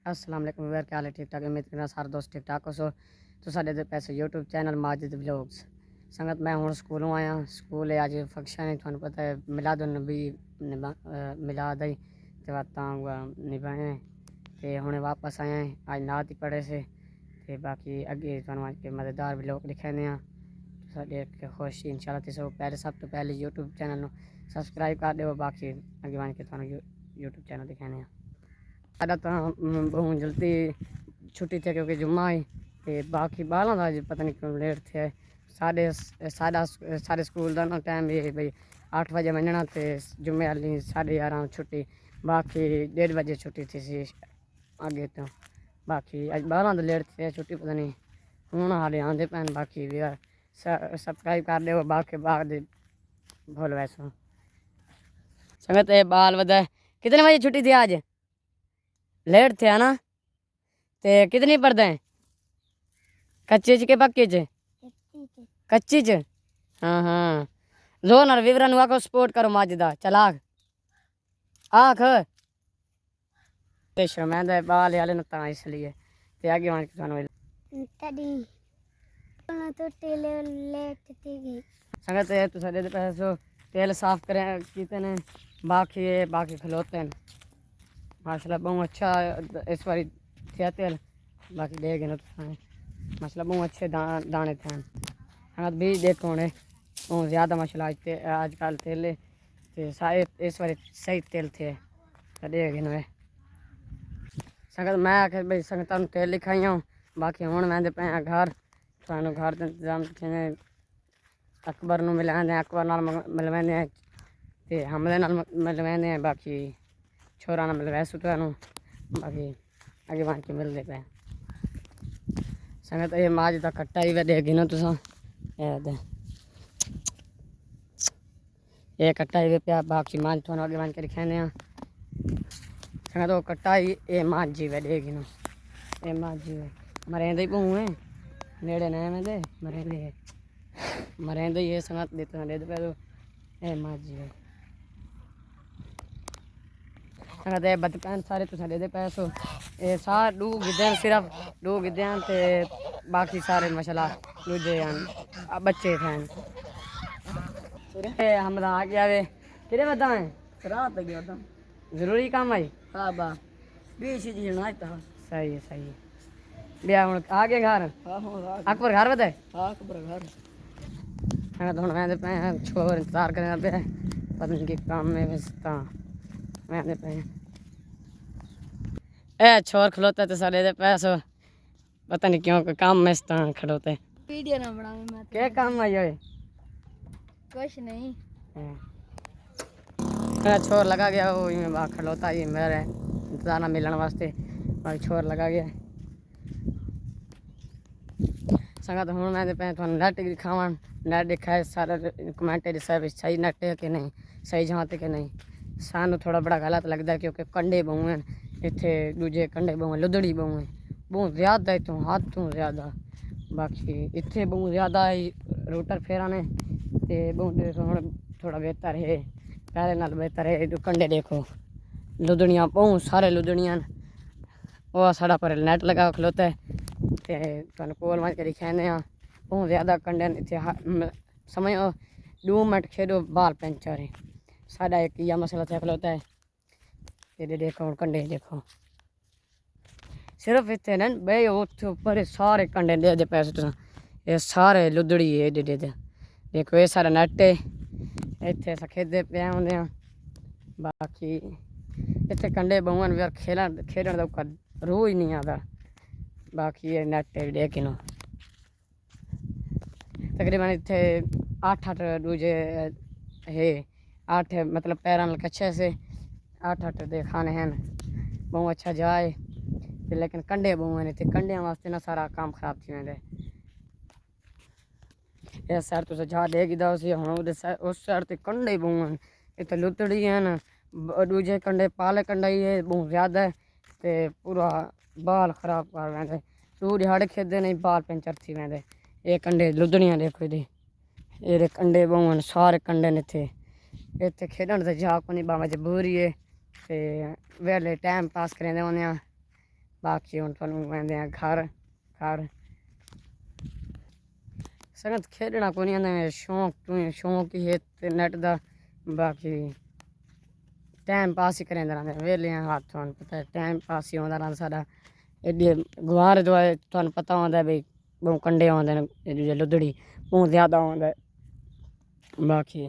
अस्सलाम वालेकुम वीर, क्या हाल है? ठीक ठाक, उम्मीद करना सारे दोस्त ठीक ठाक हो। सो तो साढ़े दे पैसे यूट्यूब चैनल माजिद व्लॉग्स संगत मैं हूँ स्कूलों आया। स्कूल है अज फंक्शन है, थानू पता है मिलादुन्नबी मिलाद ही निभाए तो हुणे वापस आए हैं। अज नात ही पढ़े से तो बाकी अगे थानू अज के मज़ेदार व्लॉग दिखाने साढ़े खुशी इंशाल्लाह। तो सो पहले सब तो पहले यूट्यूब चैनल को सबसक्राइब कर दो, बाकी अगे वन के थानू यूट्यूब चैनल दिखाने। साढ़ा तो बहुत जल्दी छुट्टी थे क्योंकि जुम्मा ही तो बाकी बालों का पता नहीं क्यों लेट थे। साढ़े स्कूल का ना टाइम ये भाई 8 बजे वजना तो जुम्मे वाली 11:30 छुट्टी, बाकी 1:30 बजे छुट्टी थी सी अगे तो। बाकी अज बालों तो लेट थे छुट्टी, पता नहीं हूँ हाले आते पैन। बाकी भी सबसक्राइब कर दो, बाकी बाद भूल वैसो संगत बाल वधा। कितने बजे छुट्टी थी आज? लेट थे ना? ते कितनी पढ़ते हैं? कच्चे च के पक्के च? कच्ची च। हाँ हाँ, लो ना विवरण आखो सपोर्ट करो माजिदा चलाक आख शर्मैंदा बाल आले न ता इसलिए ते आगे मान के थानू संगत है तो सारे पैसो तेल साफ करें किते ने बाकी खलोते हैं माशाल्लाह बहुत अच्छा इस बारी थे तेल। बाकी देख ना माशाल्लाह बहुत अच्छे दाने थे। हाँ भी देखो ने बहुत ज़्यादा माशाल्लाह आजकल तेल ते सारे इस बारी सही तेल थे देख ना संगत। मैं आखिर भाई संगत तेल लिखाई हूँ। बाकी हूँ मैं पे घर थानू घर का इंतजाम अकबर नू मिलवाने अकबर नाल मिलवाने ते हमदे नाल मिलवाने बाकी छोरा ना मिलवा सू थानू बाकी अगे बन के मिलते पे संगत। ये माज का कट्टा ही देगी ना तुसा ये कट्टा ही पे बाकी माज थानू अगे बन के दिखाने संगत। वो कट्टा ही ये माज जी वे देगी ना ये माज जी मरेंदे ही भूए नेड़े ने में दे मरेंदे ये संगत देते दे पे तो ये माज जी संगत। ये बतपैन सारे तुसा दे पैसो ये सारे दू गिद्दे सिर्फ दू गिद्दे ते बाकी सारे माशाल्लाह दूजे बच्चे थे। हमदा आ गया वे किरे बता है रात गया था जरूरी काम आई। हाँ बा बीच जी ना था सही है सही है बिया हुन आ गए घर। हाँ अकबर घर बताए। हाँ अकबर घर मैं तो मैं पे छोर इंतजार करना पे पता नहीं कि काम में व्यस्त मैं पे ए छोर खलोता तो सारे दे पैसो पता नहीं क्यों काम में खड़ोते वीडियो ना बनावे मैं क्या काम आई होए कुछ नहीं छोर लगा गया वो में बाहर खड़ोता ही मेरे इंतजार ना मिलने वास्ते बाकी छोर लगा गया संगत। हूँ मैं पे थोड़ा नेट दिखावन नेट दिखाए सारा कमेंट सब सही नेट है कि नहीं सही जहाँ तक कि नहीं सानू थोड़ा बड़ा गलत लगता है क्योंकि कंडे बहु हैं इतने दूजे कंडे बहु हैं लुदड़ी बहु हैं बहुत ज़्यादा इतों हद तो ज़्यादा। बाकी इतने बहुत ज़्यादा ही रोटर फेरा ने तो बहुत थोड़ा बेहतर है पहले नाल बेहतर है। कंडे देखो लुदड़ियाँ बहुत सारे लुदड़ियाँ वो साढ़ा पर नेट लगा खलोता है तो कोल मार के दिखाने बहुत ज़्यादा कंडे इतने समझो 2 मिनट खेडो बाल पंचर है साढ़ा एक यह मसला थे खलोता है। ये देखो कंडे देखो सिर्फ इतने न बे ऊपर सारे कंडे दे दे पैसे तुम ये सारे लुदड़ी है दे देखो ये सारा नट है इतने अस खेदे पे होंगे। बाकी इतने कंडे बहुन यार खेलन का रूह ही नहीं आता। बाकी ये नट है किनो तकरीबन इतने 8 दूजे है 8 मतलब पैरां कच्छे से 8 दे खाने हैं बहुत अच्छा जाए लेकिन कंडे बहु हैं इतने कंडिया वास्ते ना सारा काम खराब थी वेंदे। इस साइड तुस जा देगी हूँ उस साइड ते कंडे बहु हैं इतने लुतड़ी हैं दूजे कंडे पाले कंडे ही है बहुत ज़्यादा है तो पूरा बाल खराब कर वेंदे 2 दिहाड़े खेदे नहीं बाल पंचर थी वेंदे। ये कंडे लुदड़ियाँ देखो ये कंडे बहु हैं सारे कंडे ने इतने खेडन तो जा को नहीं बा मजबूरी है तो वेले टाइम पास करेंदे होने बाकी हूँ थोनू कहते हैं घर घर संगत खेलना को नहीं आंदा शौक तू शौक ही है ते नेट दा बाकी टाइम पास ही करेंदे रहिंदे वेले हाथ थोन पता है टाइम पास ही होंदा रहिंदा साडा एडे गुआर जो है थोन पता होंदा भाई बहु कंडे होंदे ने लुदड़ी बहुत ज़्यादा होंदा बाकी